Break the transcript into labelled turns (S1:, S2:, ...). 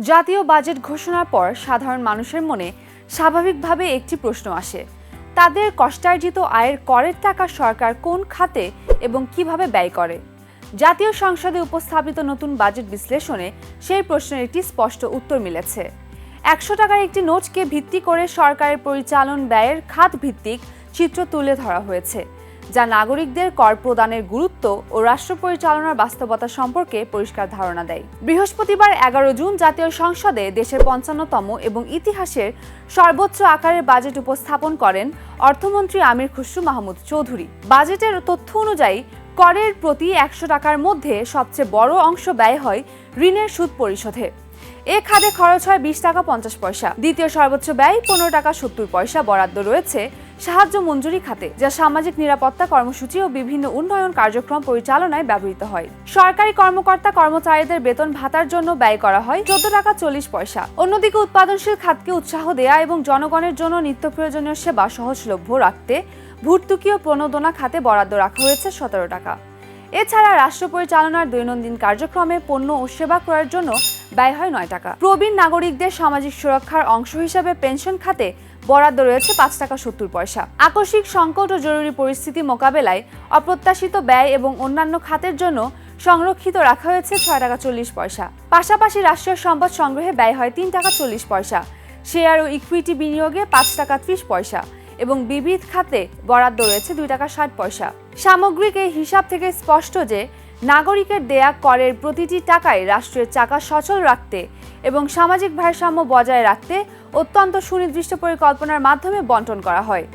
S1: জাতীয় বাজেট ঘোষণার পর সাধারণ মানুষের মনে স্বাভাবিকভাবে একটি প্রশ্ন আসে, তাদের কষ্টার্জিত আয়ের করের টাকা সরকার কোন খাতে এবং কিভাবে ব্যয় করে। জাতীয় সংসদে উপস্থাপিত নতুন বাজেট বিশ্লেষণে সেই প্রশ্নের একটি স্পষ্ট উত্তর মিলেছে। ১০০ টাকার একটি নোটকে ভিত্তি করে সরকারের পরিচালন ব্যয়ের খাত ভিত্তিক চিত্র তুলে ধরা হয়েছে, যা নাগরিকদের কর প্রদানের গুরুত্ব ও রাষ্ট্র পরিচালনার বাস্তবতা সম্পর্কে পরিষ্কার ধারণা দেয়। বৃহস্পতিবার ১১ জুন জাতীয় সংসদে দেশের ৫৫তম এবং ইতিহাসের সর্বোচ্চ আকারের বাজেট উপস্থাপন করেন অর্থমন্ত্রী আমির খুসরু মাহমুদ চৌধুরী। বাজেটের তথ্য অনুযায়ী করের প্রতি ১০০ টাকার মধ্যে সবচেয়ে বড় অংশ ব্যয় হয় ঋণের সুদ পরিশোধে। এ খাতে খরচ হয় ২০ টাকা ৫০ পয়সা। দ্বিতীয় সর্বোচ্চ ব্যয় ১৫ টাকা ৭০ পয়সা বরাদ্দ রয়েছে সাহায্য মঞ্জুরি খাতে, যা সামাজিক নিরাপত্তা কর্মসূচি ও বিভিন্ন উন্নয়ন কার্যক্রম পরিচালনায় ব্যবহৃত হয়। সরকারি কর্মকর্তা কর্মচারীদের বেতন ভাতার জন্য ব্যয় করা হয় ১৪ টাকা ৪০ পয়সা। অন্যদিকে উৎপাদনশীল খাতকে উৎসাহ দেয়া এবং জনগণের জন্য নিত্য প্রয়োজনীয় সেবা সহজলভ্য রাখতে ভর্তুকি ও প্রণোদনা খাতে বরাদ্দ রাখা হয়েছে ১৭ টাকা। এছাড়া রাষ্ট্র পরিচালনার দৈনন্দিন কার্যক্রমে পণ্য ও সেবা ক্রয়ের জন্য ব্যয় হয় ৯ টাকা। প্রবীণ নাগরিকদের সামাজিক সুরক্ষার অংশ হিসেবে পেনশন খাতে বরাদ্দ রয়েছে ৫ টাকা ৭০ পয়সা। আকস্মিক সংকট ও জরুরি পরিস্থিতি মোকাবেলায় অপ্রত্যাশিত ব্যয় এবং অন্যান্য খাতের জন্য সংরক্ষিত রাখা হয়েছে ৬ টাকা ৪০ পয়সা। পাশাপাশি রাষ্ট্রীয় সম্পদ সংগ্রহে ব্যয় হয় ৩ টাকা ৪০ পয়সা, শেয়ার ও ইকুইটি বিনিয়োগে ৫ টাকা ৩০ পয়সা এবং বিবিধ খাতে বরাদ্দ রয়েছে ২ টাকা ৬০ পয়সা। সামগ্রিক এই হিসাব থেকে স্পষ্ট যে নাগরিকের দেয়া করের প্রতিটি টাকায় রাষ্ট্রের চাকা সচল রাখতে এবং সামাজিক ভারসাম্য বজায় রাখতে অত্যন্ত সুনির্দিষ্ট পরিকল্পনার মাধ্যমে বণ্টন করা হয়।